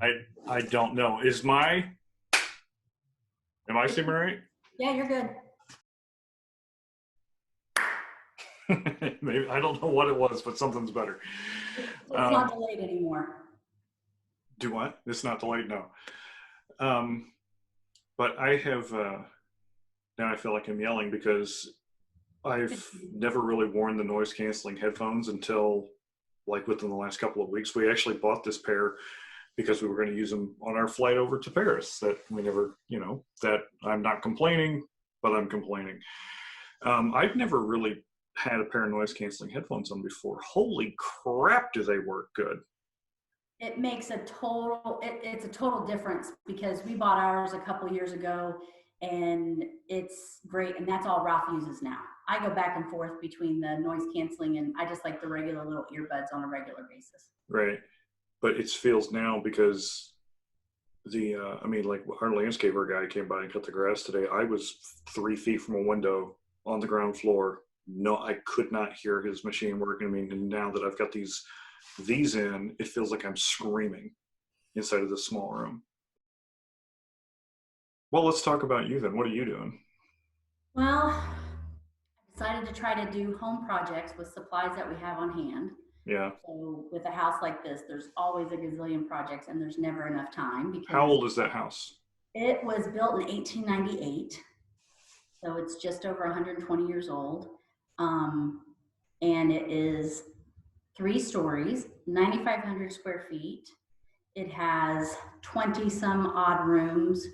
I don't know. Am I seeming right? Yeah, you're good. Maybe I don't know what it was, but something's better. It's not delayed anymore. Do what? It's not delayed, no. Um, but I have now I feel like I'm yelling because I've never really worn the noise canceling headphones until like within the last couple of weeks. We actually bought this pair because we were going to use them on our flight over to Paris. That we never, that I'm not complaining, but I'm complaining. I've never really had a pair of noise canceling headphones on before. Holy crap, do they work good? It makes it's a total difference because we bought ours a couple years ago and it's great. And that's all Ralph uses now. I go back and forth between the noise canceling and I just like the regular little earbuds on a regular basis. Right. But it feels now because like our landscaper guy came by and cut the grass today. I was 3 feet from a window on the ground floor. No, I could not hear his machine working. I mean, and now that I've got these in, it feels like I'm screaming inside of this small room. Well, let's talk about you then. What are you doing? Well, I decided to try to do home projects with supplies that we have on hand. Yeah. So with a house like this, there's always a gazillion projects and there's never enough time because how old is that house? It was built in 1898. So it's just over 120 years old. And it is 3 stories, 9,500 square feet. It has 20 some odd rooms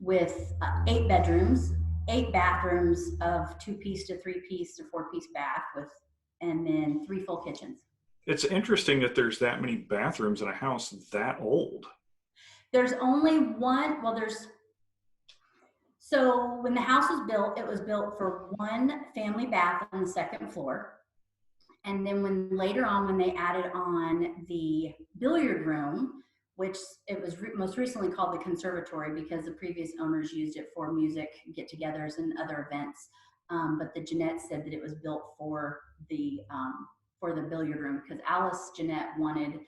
with 8 bedrooms, 8 bathrooms of 2-piece to 3-piece to 4-piece bath and then 3 full kitchens. It's interesting that there's that many bathrooms in a house that old. There's only one, so when the house was built, it was built for 1 family bath on the 2nd floor. And then later on, when they added on the billiard room, which it was most recently called the conservatory because the previous owners used it for music get-togethers and other events. But the Jeanette said that it was built for the billiard room because Alice Jeanette wanted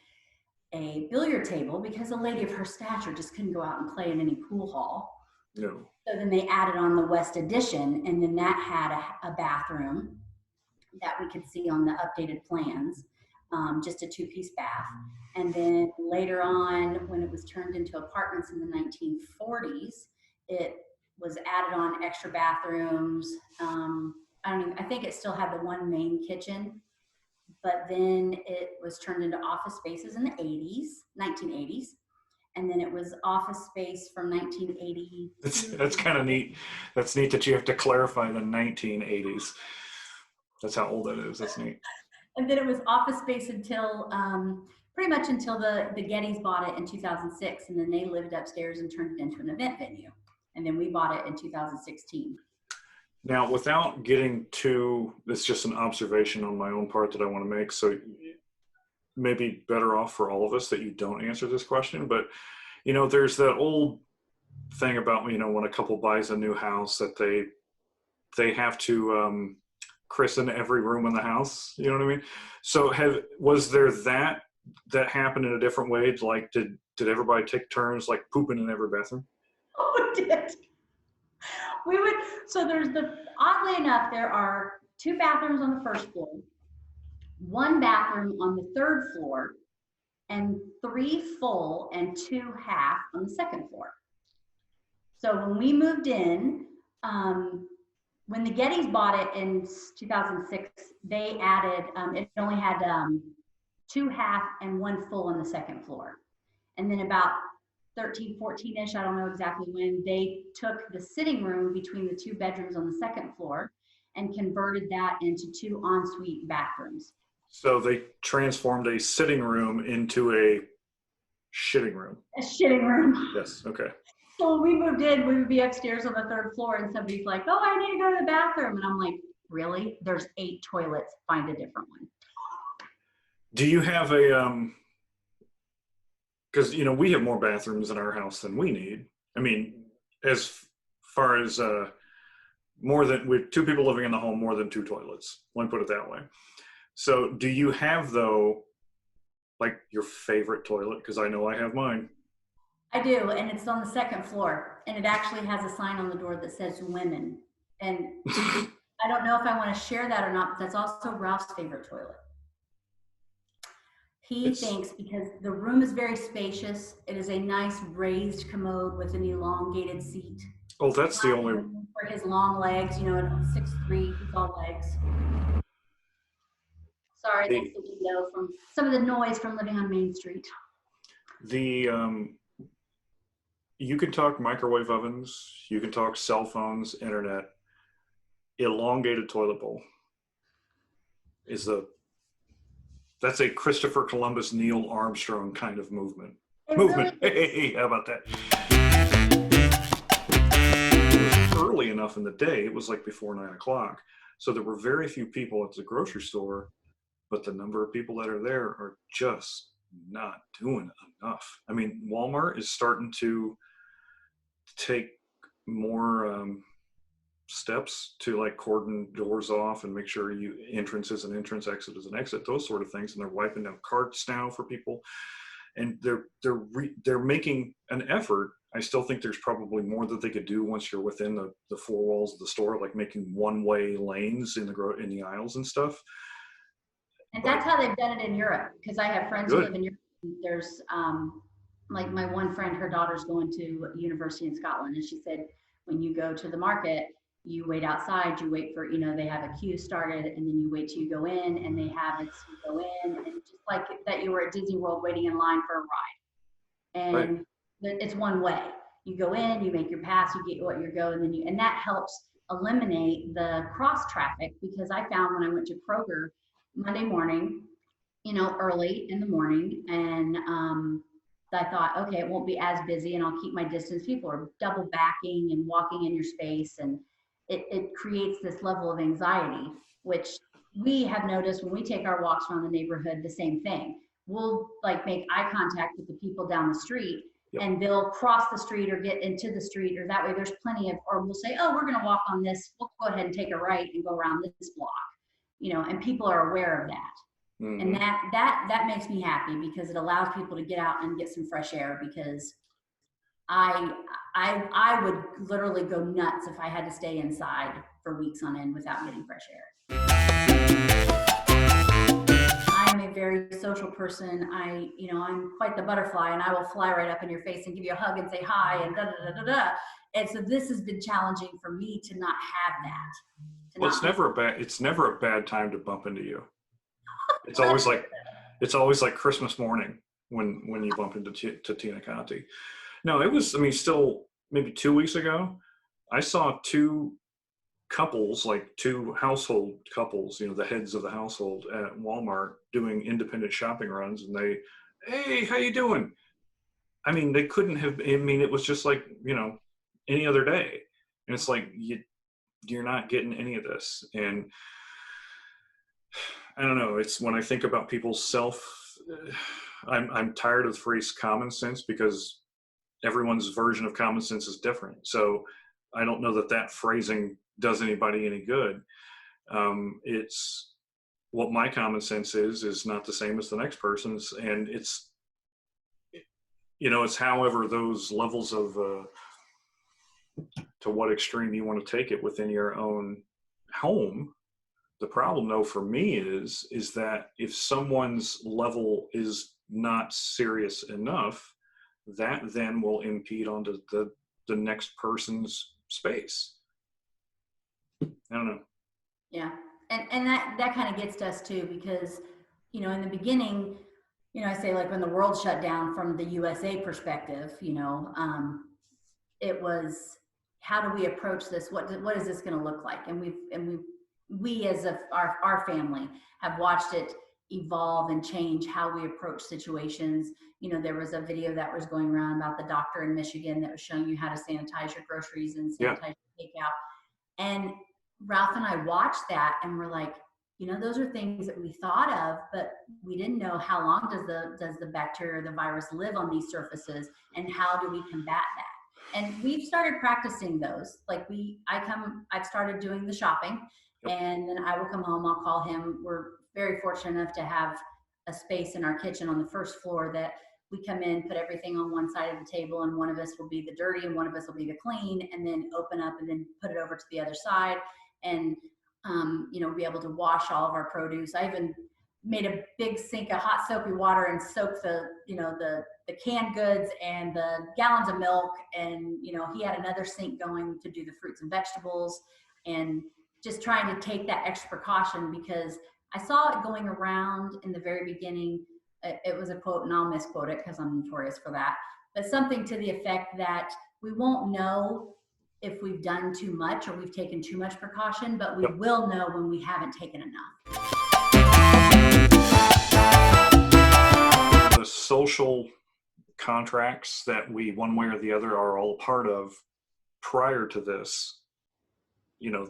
a billiard table because a lady of her stature just couldn't go out and play in any pool hall. No. So then they added on the West Addition, and then that had a bathroom that we could see on the updated plans, just a 2-piece bath. And then later on, when it was turned into apartments in the 1940s, it was added on extra bathrooms. I think it still had the 1 main kitchen, but then it was turned into office spaces in the 1980s. And then it was office space from 1980. That's kind of neat. That's neat that you have to clarify the 1980s. That's how old that is. That's neat. And then it was office space until pretty much until the Gettys bought it in 2006. And then they lived upstairs and turned it into an event venue. And then we bought it in 2016. Now, without getting too, it's just an observation on my own part that I want to make. So maybe better off for all of us that you don't answer this question. But, there's that old thing about, when a couple buys a new house that they have to christen every room in the house. You know what I mean? So was there that happened in a different way? Like, did everybody take turns like pooping in every bathroom? Oh, we did. So oddly enough, there are 2 bathrooms on the 1st floor, 1 bathroom on the 3rd floor, and 3 full and 2 half on the 2nd floor. So when we moved in, when the Gettys bought it in 2006, they added, it only had 2 half and 1 full on the 2nd floor. And then about 13, 14-ish, I don't know exactly when, they took the sitting room between the 2 bedrooms on the 2nd floor and converted that into 2 ensuite bathrooms. So they transformed a sitting room into a shitting room. A shitting room. Yes, okay. So when we moved in, we would be upstairs on the 3rd floor and somebody's like, oh, I need to go to the bathroom. And I'm like, really? There's 8 toilets, find a different one. Do you have because, we have more bathrooms in our house than we need. I mean, as far as more than, with 2 people living in the home, more than 2 toilets. Let me put it that way. So do you have, though, like your favorite toilet? Because I know I have mine. I do, and it's on the second floor, and it actually has a sign on the door that says women. And I don't know if I want to share that or not, but that's also Ralph's favorite toilet. He It's thinks because the room is very spacious, it is a nice raised commode with an elongated seat. oh, that's the Lots of only room for his long legs, you know, at 6'3", he's all legs. Sorry, that's the the window from some of the noise from living on Main Street. the you can talk microwave ovens, you can talk cell phones, internet. Elongated toilet bowl is the that's a Christopher Columbus, Neil Armstrong kind of movement. It Movement. really is. Hey, how about that? It was early enough in the day. It was like before 9 o'clock, so there were very few people at the grocery store. But the number of people that are there are just not doing enough. I mean, Walmart is starting to take more steps to like cordon doors off and make sure you entrance is an entrance, exit is an exit, those sort of things. And they're wiping down carts now for people, and they're making an effort. I still think there's probably more that they could do once you're within the four walls of the store, like making one-way lanes in the aisles and stuff. And But that's how they've done it in Europe, because I have friends who live good, in Europe. There's like my one friend, her daughter's going to university in Scotland, and she said when you go to the market, you wait outside, you wait for, you know, they have a queue started, and then you wait till you go in, and they have it, so you go in, and just like that you were at Disney World waiting in line for a ride. right? And it's one way. You go in, you make your pass, you get what you go, and then and that helps eliminate the cross traffic, because I found when I went to Kroger Monday morning, you know, early in the morning, and I thought, okay, it won't be as busy and I'll keep my distance. People are double backing and walking in your space, and it creates this level of anxiety, which we have noticed when we take our walks around the neighborhood, the same thing. We'll like make eye contact with the people down the street, Yep. and they'll cross the street or get into the street, or that way there's plenty of, or we'll say, oh, we're going to walk on this, we'll go ahead and take a right and go around this block, you know, and people are aware of that. And Mm-hmm. that makes me happy, because it allows people to get out and get some fresh air, because I I would literally go nuts if I had to stay inside for weeks on end without getting fresh air. I am a very social person. You know, I'm quite the butterfly, and I will fly right up in your face and give you a hug and say hi and da da da da da. And so this has been challenging for me to not have that. To Well, not be it's never a bad time to bump into you. It's always like Christmas morning when you bump into to Tina Conti. No, it was. I mean, still maybe 2 weeks ago, I saw two couples, like two household couples, you know, the heads of the household at Walmart doing independent shopping runs, and they, hey, how you doing? I mean, they couldn't have. I mean, it was just like, you know, any other day, and it's like you're not getting any of this. And I don't know. It's when I think about people's I'm tired of the phrase common sense, because everyone's version of common sense is different. So I don't know that that phrasing does anybody any good. It's what my common sense is not the same as the next person's, and it's, you know, it's however those levels of to what extreme you want to take it within your own home. The problem, though, for me is that if someone's level is not serious enough, that then will impede onto the next person's space. I don't know. Yeah. And that kind of gets to us too, because, you know, in the beginning, you know, I say like when the world shut down from the USA perspective, you know, it was, how do we approach this? What is this going to look like? And we as our family have watched it evolve and change how we approach situations. You know, there was a video that was going around about the doctor in Michigan that was showing you how to sanitize your groceries and Yeah. sanitize your takeout. And Ralph and I watched that and we're like, you know, those are things that we thought of, but we didn't know how long does the bacteria or the virus live on these surfaces, and how do we combat that? And we've started practicing those. Like I've started doing the shopping, Yep. and then I will come home, I'll call him. We're very fortunate enough to have a space in our kitchen on the first floor that we come in, put everything on one side of the table, and one of us will be the dirty and one of us will be the clean, and then open up and then put it over to the other side, and be able to wash all of our produce. I even made a big sink of hot soapy water and soaked the canned goods and the gallons of milk. And, he had another sink going to do the fruits and vegetables, and just trying to take that extra precaution, because I saw it going around in the very beginning. It was a quote, and I'll misquote it because I'm notorious for that, but something to the effect that we won't know if we've done too much or we've taken too much precaution, but we Yep. will know when we haven't taken enough. The social contracts that we, one way or the other, are all a part of prior to this,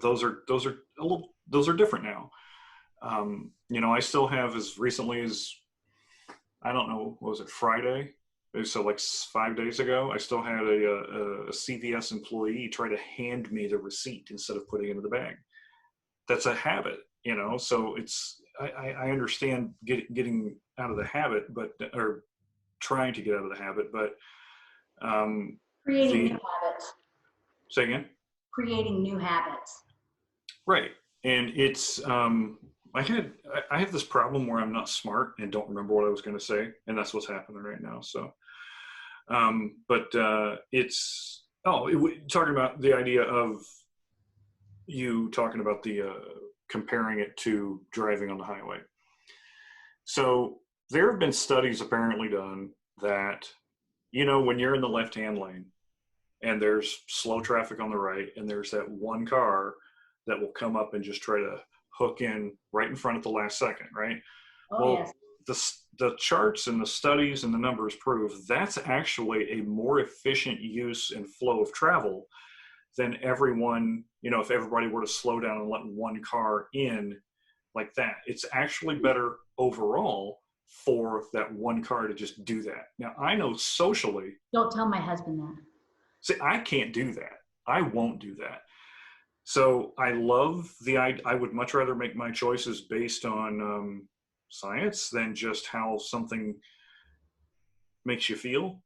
those are different now. I still have, as recently as, I don't know, what was it, Friday? So like 5 days ago, I still had a CVS employee try to hand me the receipt instead of putting it in the bag. That's a habit, so I understand getting out of the habit, or trying to get out of the habit, but Creating new habits. Say again? Creating new habits. Right. And it's, I have this problem where I'm not smart and don't remember what I was going to say, and that's what's happening right now. So, it's, talking about the idea of you talking about the, comparing it to driving on the highway. So there have been studies apparently done that, when you're in the left-hand lane and there's slow traffic on the right, and there's that one car that will come up and just try to hook in right in front at the last second, right? Oh, well, yes. The charts and the studies and the numbers prove that's actually a more efficient use and flow of travel than everyone, if everybody were to slow down and let one car in like that. It's actually better overall for that one car to just do that. Now, I know socially. Don't tell my husband that. See, I can't do that. I won't do that. So I love I would much rather make my choices based on science than just how something makes you feel.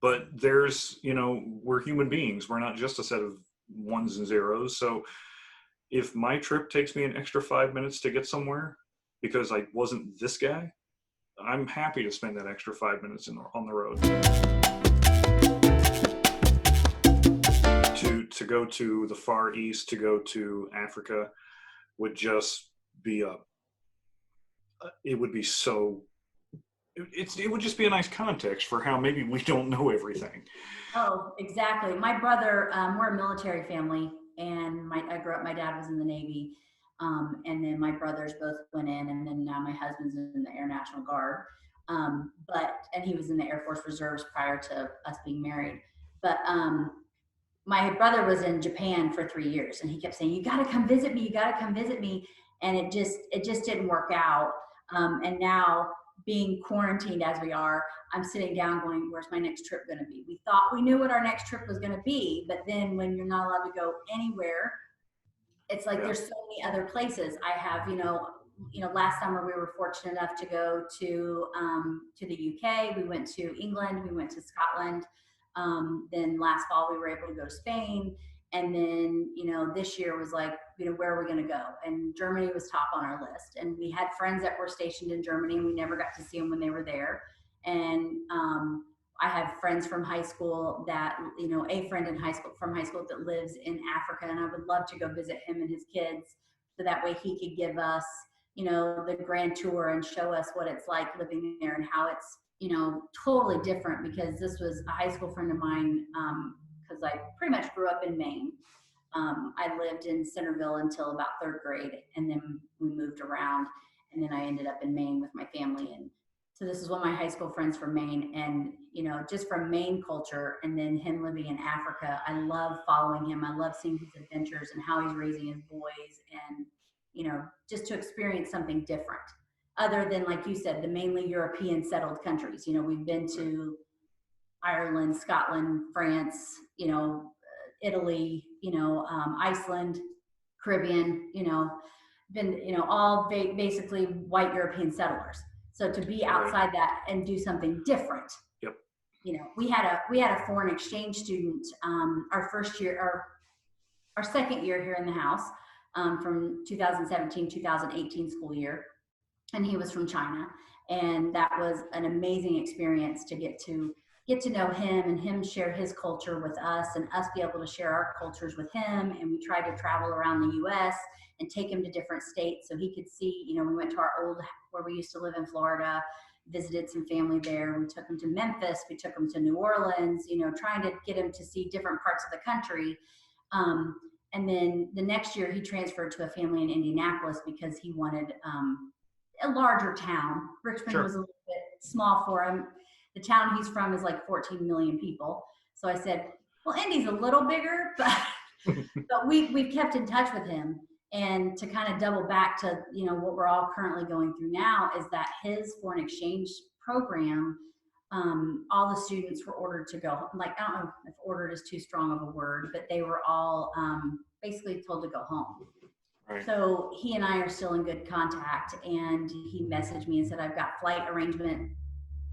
But there's, we're human beings. We're not just a set of ones and zeros. So if my trip takes me an extra 5 minutes to get somewhere because I wasn't this guy, I'm happy to spend that extra 5 minutes on the road. To go to the Far East, to go to Africa would just be it would be so, it would just be a nice context for how maybe we don't know everything. Oh, exactly. My brother, we're a military family, and I grew up, my dad was in the Navy, and then my brothers both went in, and then now my husband's in the Air National Guard, and he was in the Air Force Reserves prior to us being married. But my brother was in Japan for 3 years, and he kept saying, "You got to come visit me. You got to come visit me." And it just didn't work out. And now, being quarantined as we are, I'm sitting down going, where's my next trip going to be? We thought we knew what our next trip was going to be, but then when you're not allowed to go anywhere, it's like, there's so many other places. I have, last summer we were fortunate enough to go to the UK. We went to England. We went to Scotland. Then last fall we were able to go to Spain. And then, this year was like, where are we going to go? And Germany was top on our list. And we had friends that were stationed in Germany, and we never got to see them when they were there. And I have friends from high school that, a friend from high school that lives in Africa, and I would love to go visit him and his kids, so that way he could give us, the grand tour and show us what it's like living there and how it's, totally different, because this was a high school friend of mine, because I pretty much grew up in Maine. I lived in Centerville until about 3rd grade, and then we moved around, and then I ended up in Maine with my family. And so this is one of my high school friends from Maine, and, just from Maine culture, and then him living in Africa, I love following him. I love seeing his adventures and how he's raising his boys, and, just to experience something different, other than, like you said, the mainly European settled countries. We've been to Ireland, Scotland, France, Italy, Iceland, Caribbean, been, all basically white European settlers. So to be outside that and do something different we had a foreign exchange student our first year, our second year here in the house, from 2017 2018 school year, and he was from China, and that was an amazing experience to get to know him and him share his culture with us and us be able to share our cultures with him. And we tried to travel around the US and take him to different states so he could see, we went to our old, where we used to live in Florida, visited some family there. We took him to Memphis, we took him to New Orleans, trying to get him to see different parts of the country. And then the next year he transferred to a family in Indianapolis because he wanted a larger town. Richmond was a little bit small for him. The town he's from is like 14 million people. So I said, well, Indy's a little bigger, but but we've kept in touch with him. And to kind of double back to what we're all currently going through now is that his foreign exchange program, all the students were ordered to go. Like, I don't know if ordered is too strong of a word, but they were all basically told to go home. Right. So he and I are still in good contact, and he messaged me and said, I've got flight arrangement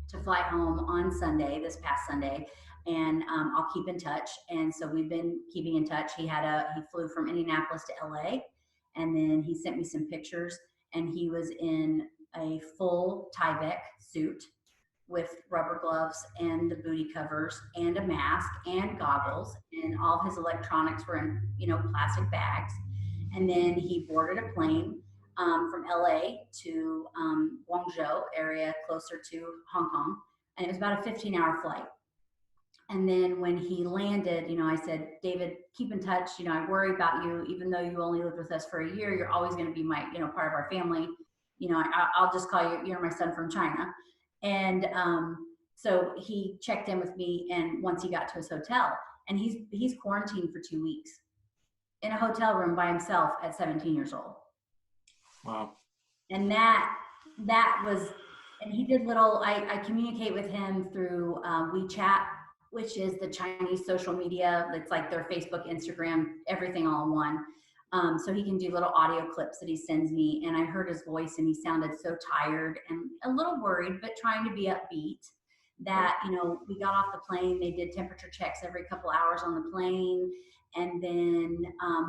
to fly home on Sunday, this past Sunday, and I'll keep in touch. And so we've been keeping in touch. He flew from Indianapolis to LA, and then he sent me some pictures, and he was in a full Tyvek suit with rubber gloves and the booty covers and a mask and goggles, and all of his electronics were in plastic bags. And then he boarded a plane from LA to Guangzhou area, closer to Hong Kong. And it was about a 15-hour flight. And then when he landed, I said, David, keep in touch. I worry about you, even though you only lived with us for a year, you're always going to be my, part of our family. I'll just call you, you're my son from China. And so he checked in with me, and once he got to his hotel, and he's quarantined for 2 weeks in a hotel room by himself at 17 years old. Wow. And that was, and he did little, I communicate with him through WeChat, which is the Chinese social media. It's like their Facebook, Instagram, everything all in one. So he can do little audio clips that he sends me. And I heard his voice, and he sounded so tired and a little worried, but trying to be upbeat. That, we got off the plane, they did temperature checks every couple hours on the plane. And then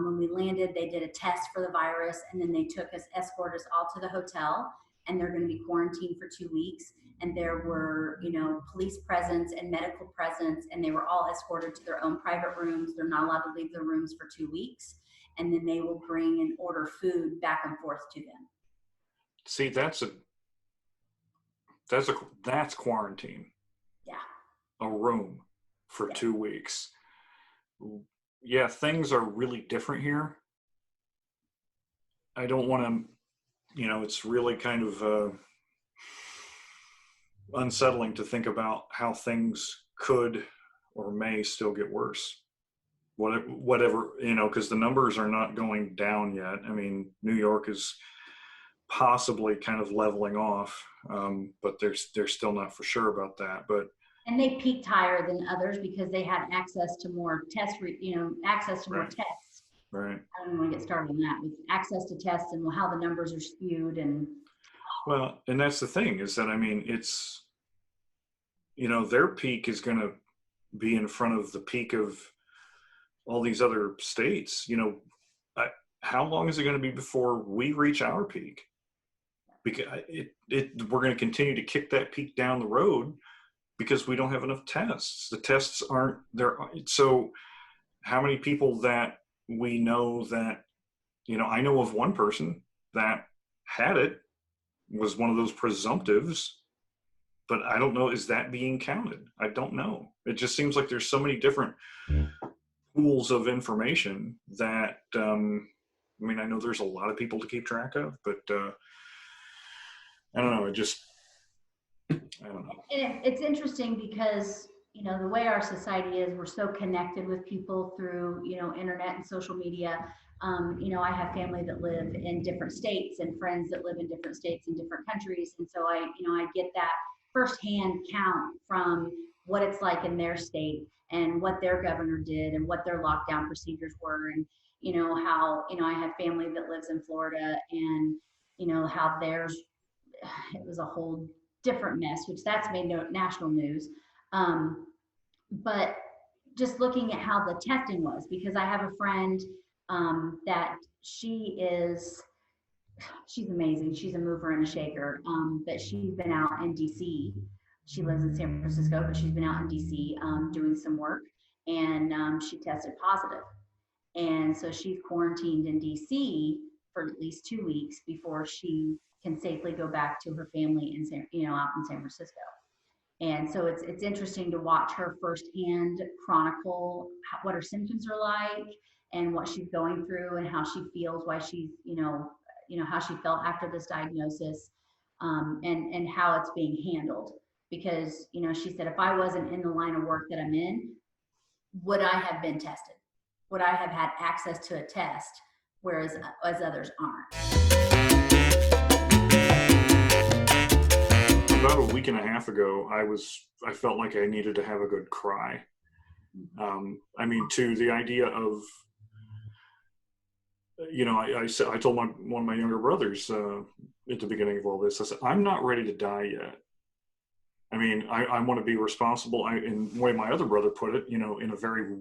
when we landed, they did a test for the virus, and then they escorted us all to the hotel, and they're going to be quarantined for 2 weeks. And there were, police presence and medical presence, and they were all escorted to their own private rooms. They're not allowed to leave their rooms for 2 weeks. And then they will bring and order food back and forth to them. See, that's quarantine. Yeah. A room for 2 weeks. Yeah, things are really different here. I don't want to, it's really kind of unsettling to think about how things could or may still get worse. Whatever, because the numbers are not going down yet. I mean, New York is possibly kind of leveling off, but they're still not for sure about that. And they peaked higher than others because they had access to more tests, more tests. Right. I don't want to get started on that, with access to tests and how the numbers are skewed. Well, and that's the thing, is that, I mean, it's, their peak is going to be in front of the peak of all these other states. How long is it going to be before we reach our peak? Because we're going to continue to kick that peak down the road, because we don't have enough tests. The tests aren't there. So how many people that we know that, I know of one person that had it, was one of those presumptives, but I don't know, is that being counted? I don't know. It just seems like there's so many different pools of information that, I know there's a lot of people to keep track of, but I don't know. I don't know. And it's interesting because, the way our society is, we're so connected with people through, internet and social media. I have family that live in different states and friends that live in different states and different countries. And so I get that firsthand count from what it's like in their state and what their governor did and what their lockdown procedures were. And, how, I have family that lives in Florida, and, how theirs, it was a whole different mess, which that's made national news. But just looking at how the testing was, because I have a friend that she's amazing. She's a mover and a shaker. But she's been out in DC. She lives in San Francisco, but she's been out in DC doing some work, and she tested positive. And so she's quarantined in DC for at least 2 weeks before she can safely go back to her family in out in San Francisco. And so it's interesting to watch her firsthand chronicle what her symptoms are like and what she's going through and how she feels, why she's how she felt after this diagnosis, and how it's being handled. Because she said, if I wasn't in the line of work that I'm in, would I have been tested? Would I have had access to a test, whereas as others aren't? About a week and a half ago, I felt like I needed to have a good cry. I mean, to the idea of, I told one of my younger brothers at the beginning of all this, I said, I'm not ready to die yet. I mean, I want to be responsible. In the way my other brother put it, in a very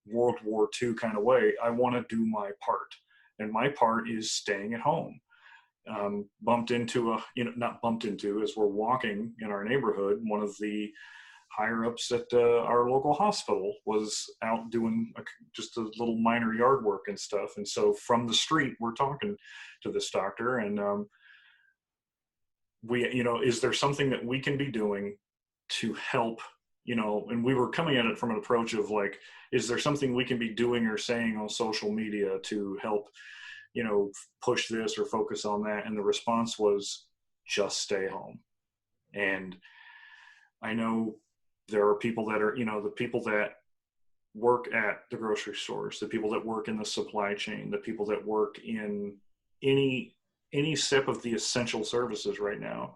World War II kind of way, I want to do my part. And my part is staying at home. Bumped into not bumped into, as we're walking in our neighborhood, one of the higher ups at our local hospital was out doing just a little minor yard work and stuff. And so from the street, we're talking to this doctor, and is there something that we can be doing to help? And we were coming at it from an approach of like, is there something we can be doing or saying on social media to help push this or focus on that? And the response was, just stay home. And I know there are people that are, the people that work at the grocery stores, the people that work in the supply chain, the people that work in any step of the essential services right now,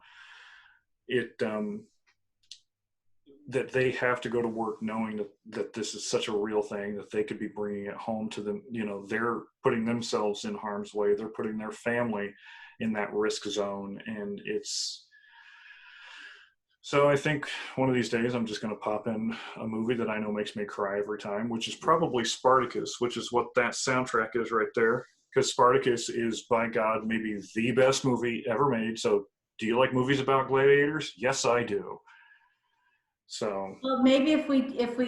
that they have to go to work knowing that this is such a real thing, that they could be bringing it home to them. They're putting themselves in harm's way. They're putting their family in that risk zone. And so I think one of these days I'm just going to pop in a movie that I know makes me cry every time, which is probably Spartacus, which is what that soundtrack is right there. Because Spartacus is, by God, maybe the best movie ever made. So do you like movies about gladiators? Yes, I do. So, well, maybe if we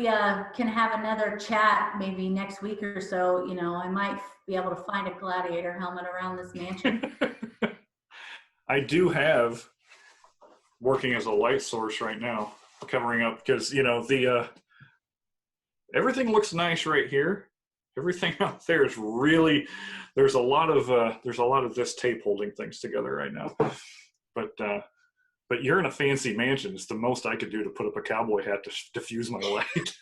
can have another chat, maybe next week or so, I might be able to find a gladiator helmet around this mansion. I do have working as a light source right now, covering up, because everything looks nice right here. Everything out there is really, there's a lot of this tape holding things together right now. But you're in a fancy mansion. It's the most I could do to put up a cowboy hat to diffuse my light.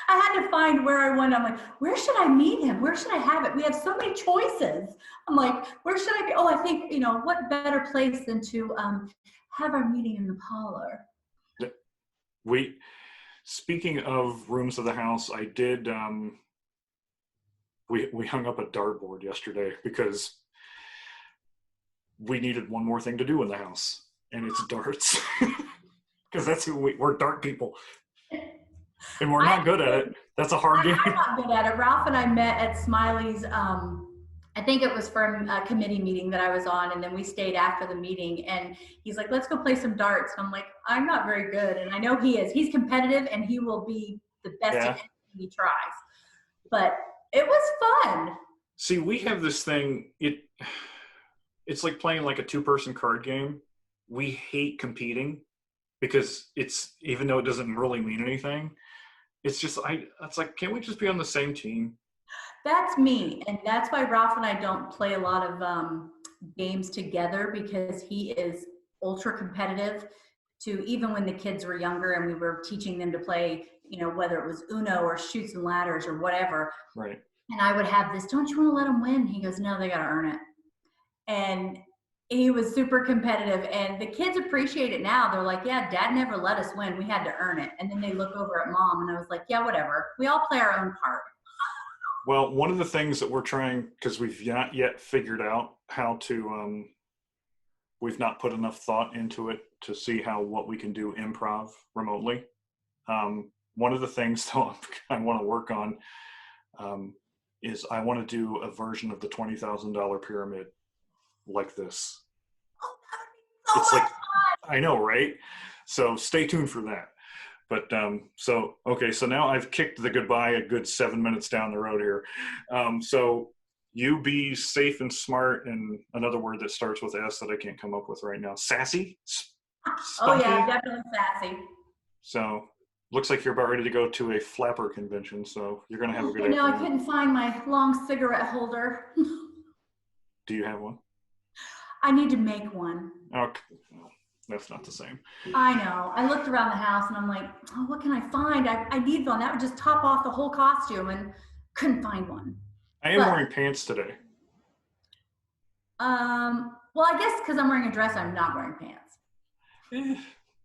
I had to find where I went. I'm like, where should I meet him? Where should I have it? We have so many choices. I'm like, where should I be? Oh, I think, what better place than to have our meeting in the parlor. Speaking of rooms of the house, I did, we hung up a dartboard yesterday because we needed one more thing to do in the house. And it's darts, because that's who we're dart people, and we're not good at it. That's a hard game. I'm not good at it. Ralph and I met at Smiley's. I think it was from a committee meeting that I was on, and then we stayed after the meeting. And he's like, "Let's go play some darts." And I'm like, "I'm not very good," and I know he is. He's competitive, and he will be the best at anything he tries. But it was fun. See, we have this thing. It's like playing like a two-person card game. We hate competing because even though it doesn't really mean anything, it's like, can't we just be on the same team? That's me. And that's why Ralph and I don't play a lot of games together, because he is ultra competitive to, even when the kids were younger and we were teaching them to play, whether it was Uno or Chutes and Ladders or whatever. Right. And I would have this, don't you want to let them win? He goes, no, they got to earn it. And he was super competitive, and the kids appreciate it now. They're like, yeah, Dad never let us win. We had to earn it. And then they look over at Mom, and I was like, yeah, whatever. We all play our own part. Well, one of the things that we're trying, because we've not yet figured out how to, we've not put enough thought into it to see what we can do improv remotely. One of the things though I want to work on is I want to do a version of the $20,000 pyramid like this. Oh, It's my like, I know, right? So stay tuned for that. But okay, so now I've kicked the goodbye a good 7 minutes down the road here. So you be safe and smart, and another word that starts with S that I can't come up with right now. Sassy? Oh Spunky? yeah, definitely sassy. So looks like you're about ready to go to a flapper convention, so you're going to have a good I know I afternoon. couldn't find my long cigarette holder. Do you have one? I need to make one. Okay, well, that's not the same. I know. I looked around the house and I'm like, oh, what can I find? I need one. That would just top off the whole costume, and couldn't find one. I am But wearing pants today. well, I guess because I'm wearing a dress, I'm not wearing pants.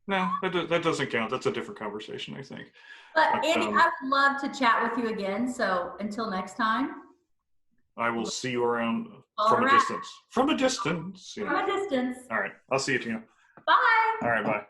No, that doesn't count. That's a different conversation, I think. But But Andy, I would love to chat with you again. So until next time, I will see you around all from a right. distance. From a distance. From a distance. All right. I'll see you, Tina. Bye. All right. Bye.